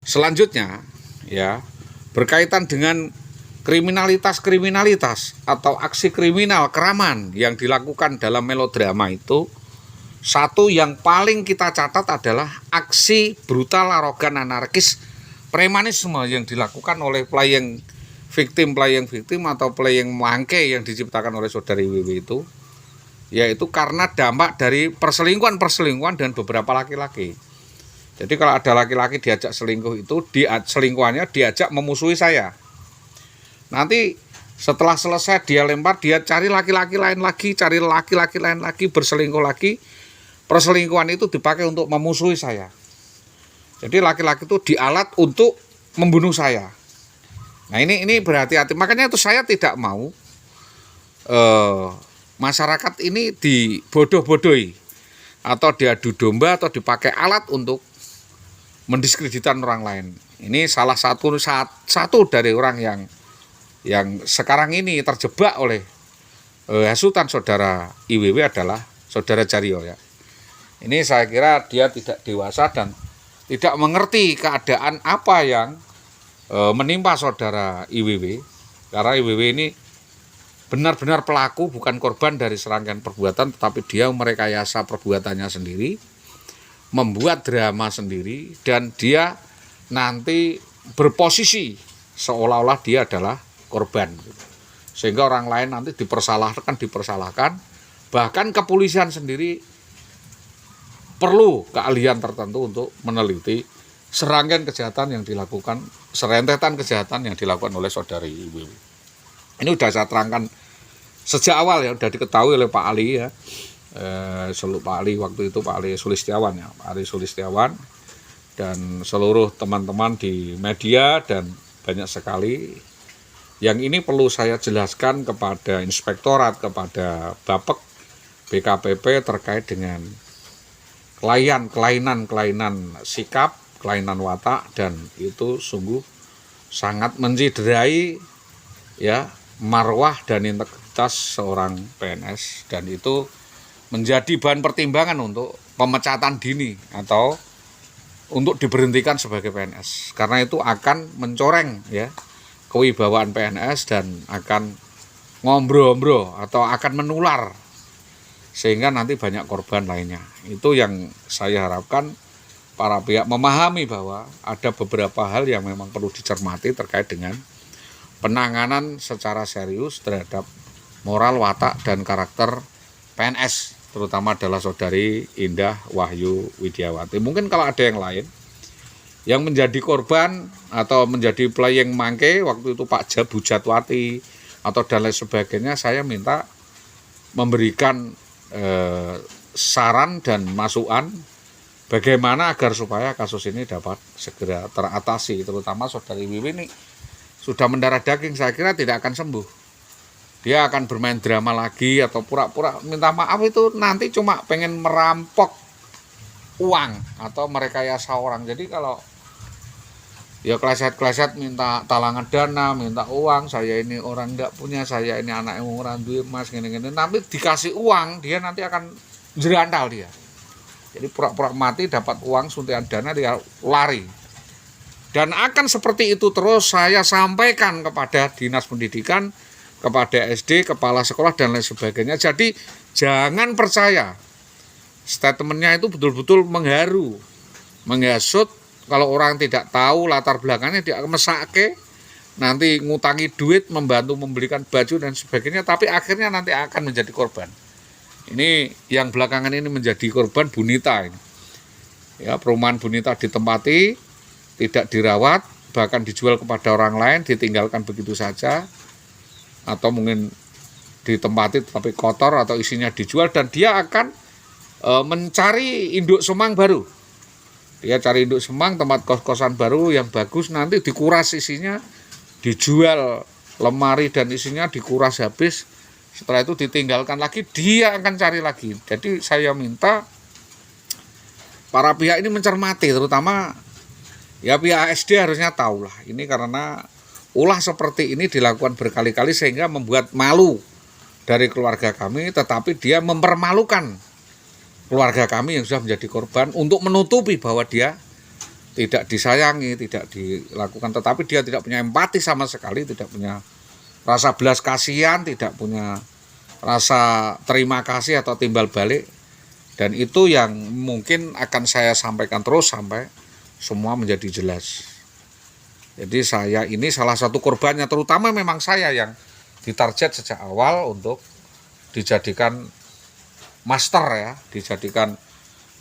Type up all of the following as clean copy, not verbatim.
Selanjutnya ya, berkaitan dengan kriminalitas atau aksi kriminal keraman yang dilakukan dalam melodrama itu, satu yang paling kita catat adalah aksi brutal, arogan, anarkis, premanisme yang dilakukan oleh playing victim atau playing mangke yang diciptakan oleh saudari WW itu, yaitu karena dampak dari perselingkuhan dan beberapa laki-laki. Jadi kalau ada laki-laki diajak selingkuh itu, selingkuhannya diajak memusuhi saya. Nanti setelah selesai dia lempar, dia cari laki-laki lain lagi, berselingkuh lagi. Perselingkuhan itu dipakai untuk memusuhi saya. Jadi laki-laki itu dialat untuk membunuh saya. Nah ini berhati-hati. Makanya itu saya tidak mau masyarakat ini dibodoh-bodohi atau diadu domba atau dipakai alat untuk mendiskreditkan orang lain. Ini salah satu dari orang yang sekarang ini terjebak oleh hasutan saudara IWW adalah saudara Jaryo ya. Ini saya kira dia tidak dewasa dan tidak mengerti keadaan apa yang menimpa saudara IWW, karena IWW ini benar-benar pelaku, bukan korban dari serangkaian perbuatan, tetapi dia merekayasa perbuatannya sendiri, membuat drama sendiri, dan dia nanti berposisi seolah-olah dia adalah korban, sehingga orang lain nanti dipersalahkan, bahkan kepolisian sendiri perlu keahlian tertentu untuk meneliti serangkaian kejahatan yang dilakukan, serentetan kejahatan yang dilakukan oleh saudari Ibu. Ini sudah saya terangkan sejak awal ya, sudah diketahui oleh Pak Ali ya. Pak Ali waktu itu Pak Ali Sulistiawan ya, Pak Ali Sulistiawan dan seluruh teman-teman di media dan banyak sekali. Yang ini perlu saya jelaskan kepada inspektorat, kepada Bapek BKPP terkait dengan kelainan sikap, kelainan watak, dan itu sungguh sangat menciderai ya marwah dan integritas seorang PNS, dan itu menjadi bahan pertimbangan untuk pemecatan dini atau untuk diberhentikan sebagai PNS, karena itu akan mencoreng ya kewibawaan PNS dan akan ngombro-ombro atau akan menular sehingga nanti banyak korban lainnya. Itu yang saya harapkan para pihak memahami bahwa ada beberapa hal yang memang perlu dicermati terkait dengan penanganan secara serius terhadap moral, watak, dan karakter PNS, terutama adalah saudari Indah Wahyu Widiawati. Mungkin kalau ada yang lain yang menjadi korban atau menjadi playing mangke waktu itu Pak Jabu Jatwati atau dan lain sebagainya, saya minta memberikan saran dan masukan bagaimana agar supaya kasus ini dapat segera teratasi, terutama saudari Wiwi ini sudah mendarah daging, saya kira tidak akan sembuh. Dia akan bermain drama lagi atau pura-pura minta maaf, itu nanti cuma pengen merampok uang atau merekayasa orang. Jadi kalau ya kleset-kleset minta talangan dana, minta uang, saya ini orang enggak punya, saya ini anak yang orang duit mas, gini-gini, nanti dikasih uang dia nanti akan jerandal dia. Jadi pura-pura mati dapat uang suntian dana dia lari. Dan akan seperti itu terus saya sampaikan kepada Dinas Pendidikan, kepada SD, kepala sekolah dan lain sebagainya. Jadi jangan percaya statementnya itu betul-betul mengharu, menghasut. Kalau orang tidak tahu latar belakangnya dia mesake, nanti ngutangi duit, membantu membelikan baju dan sebagainya, tapi akhirnya nanti akan menjadi korban. Ini yang belakangan ini menjadi korban Bunita ini. Ya, perumahan Bunita ditempati, tidak dirawat, bahkan dijual kepada orang lain, ditinggalkan begitu saja, atau mungkin ditempati tapi kotor atau isinya dijual, dan dia akan mencari induk semang baru. Dia cari induk semang, tempat kos-kosan baru yang bagus, nanti dikuras isinya, dijual lemari dan isinya dikuras habis. Setelah itu ditinggalkan lagi, dia akan cari lagi. Jadi saya minta para pihak ini mencermati, terutama ya pihak SD harusnya tahu lah. Ini karena ulah seperti ini dilakukan berkali-kali sehingga membuat malu dari keluarga kami, tetapi dia mempermalukan keluarga kami yang sudah menjadi korban untuk menutupi bahwa dia tidak disayangi, tidak dilakukan, tetapi dia tidak punya empati sama sekali, tidak punya rasa belas kasihan, tidak punya rasa terima kasih atau timbal balik. Dan itu yang mungkin akan saya sampaikan terus sampai semua menjadi jelas. Jadi saya ini salah satu korbannya, terutama memang saya yang ditarget sejak awal untuk dijadikan master ya, dijadikan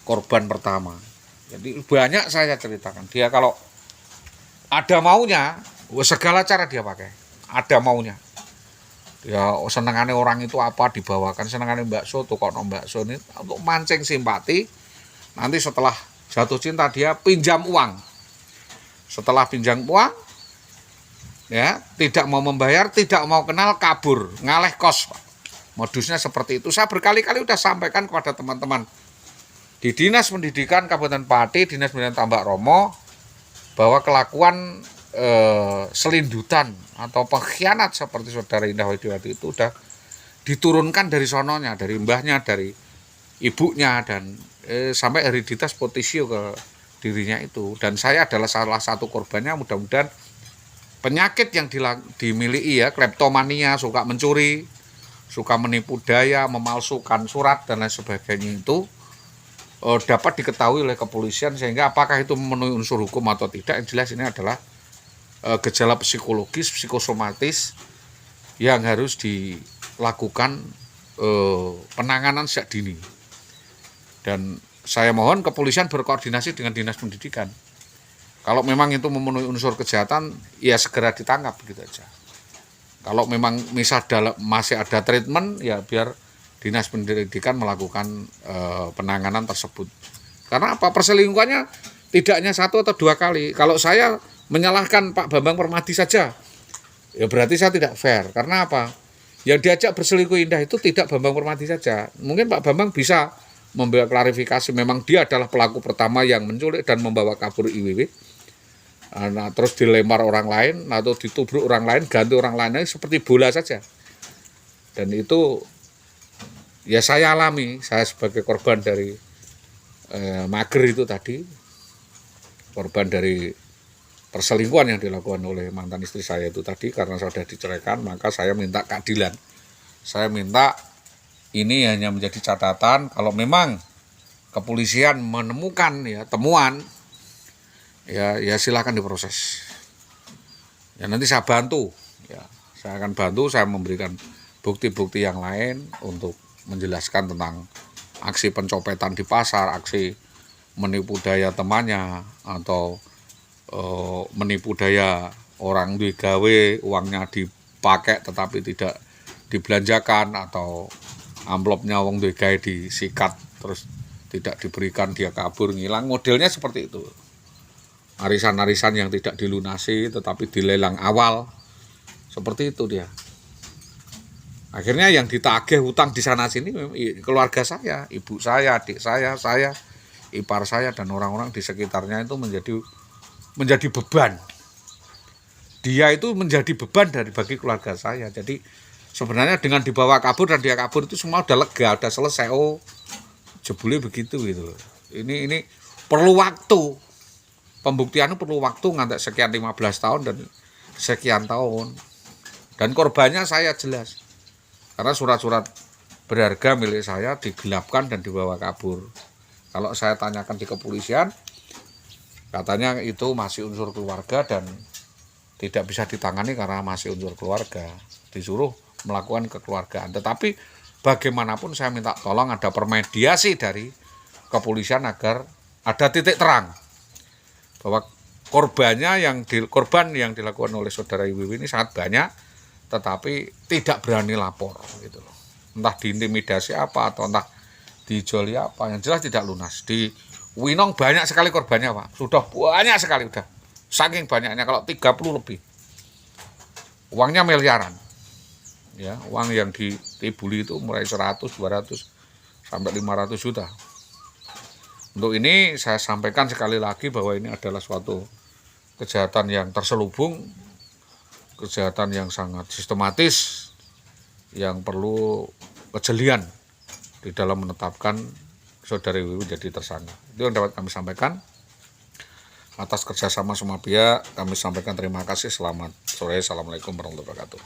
korban pertama. Jadi banyak saya ceritakan. Dia kalau ada maunya, segala cara dia pakai. Ada maunya. Ya senengannya orang itu apa dibawakan, senengannya bakso tuh kok bakso ini untuk mancing simpati. Nanti setelah jatuh cinta dia pinjam uang. Setelah pinjam uang, ya tidak mau membayar, tidak mau kenal, kabur, ngaleh kos. Modusnya seperti itu. Saya berkali-kali udah sampaikan kepada teman-teman di Dinas Pendidikan Kabupaten Pati, Dinas Pendidikan Tambak Romo, bahwa kelakuan selindutan atau pengkhianat seperti saudara Indah Widiwati itu udah diturunkan dari sononya, dari mbahnya, dari ibunya, dan sampai hereditas potisio ke dirinya itu. Dan saya adalah salah satu korbannya. Mudah-mudahan penyakit yang dimiliki ya, kleptomania, suka mencuri, suka menipu daya, memalsukan surat dan lain sebagainya itu dapat diketahui oleh kepolisian, sehingga apakah itu memenuhi unsur hukum atau tidak, yang jelas ini adalah gejala psikologis, psikosomatis yang harus dilakukan penanganan sejak dini. Dan saya mohon kepolisian berkoordinasi dengan Dinas Pendidikan. Kalau memang itu memenuhi unsur kejahatan, ya segera ditangkap begitu aja. Kalau memang masih ada treatment, ya biar Dinas Pendidikan melakukan penanganan tersebut. Karena apa? Perselingkuhannya tidak hanya 1 atau 2 kali. Kalau saya menyalahkan Pak Bambang Permadi saja, ya berarti saya tidak fair. Karena apa? Yang diajak berselingkuh Indah itu tidak Bambang Permadi saja. Mungkin Pak Bambang bisa memberi klarifikasi, memang dia adalah pelaku pertama yang menculik dan membawa kabur IWW. Nah, terus dilempar orang lain atau ditubruk orang lain, ganti orang lainnya seperti bola saja. Dan itu ya saya alami, saya sebagai korban dari mager itu tadi, korban dari perselingkuhan yang dilakukan oleh mantan istri saya itu tadi. Karena saya sudah diceraikan, maka saya minta keadilan. Saya minta ini hanya menjadi catatan, kalau memang kepolisian menemukan ya temuan, ya silakan diproses. Ya nanti saya bantu, ya saya akan bantu, saya memberikan bukti-bukti yang lain untuk menjelaskan tentang aksi pencopetan di pasar, aksi menipu daya temannya, atau menipu daya orang duwe gawe, uangnya dipakai tetapi tidak dibelanjakan, atau amplopnya wong duwe gawe disikat terus tidak diberikan, dia kabur ngilang. Modelnya seperti itu. Arisan-arisan yang tidak dilunasi tetapi dilelang awal, seperti itu dia. Akhirnya yang ditagih hutang di sana sini keluarga saya, ibu saya, adik saya, ipar saya, dan orang-orang di sekitarnya itu menjadi beban. Dia itu menjadi beban bagi keluarga saya. Jadi sebenarnya dengan dibawa kabur dan dia kabur itu semua udah lega, udah selesai. Oh, jebule begitu gitu loh. Ini perlu waktu. Pembuktian itu perlu waktu ngantek sekian 15 tahun dan sekian tahun. Dan korbannya saya jelas. Karena surat-surat berharga milik saya digelapkan dan dibawa kabur. Kalau saya tanyakan di kepolisian, katanya itu masih unsur keluarga dan tidak bisa ditangani karena masih unsur keluarga. Disuruh melakukan kekeluargaan. Tetapi bagaimanapun saya minta tolong ada permediasi dari kepolisian agar ada titik terang bahwa korban yang dilakukan oleh saudara Iwi ini sangat banyak, tetapi tidak berani lapor gitu loh. Entah diintimidasi apa atau entah dijoli apa, yang jelas tidak lunas. Di Winong banyak sekali korbannya, Pak. Sudah banyak sekali, udah. Saking banyaknya, kalau 30 lebih. Uangnya miliaran. Ya, uang yang ditibuli itu mulai 100, 200 sampai 500 juta. Untuk ini saya sampaikan sekali lagi bahwa ini adalah suatu kejahatan yang terselubung, kejahatan yang sangat sistematis, yang perlu kejelian di dalam menetapkan saudari Wiwi jadi tersangka. Itu yang dapat kami sampaikan. Atas kerjasama semua pihak kami sampaikan terima kasih. Selamat sore. Assalamualaikum warahmatullahi wabarakatuh.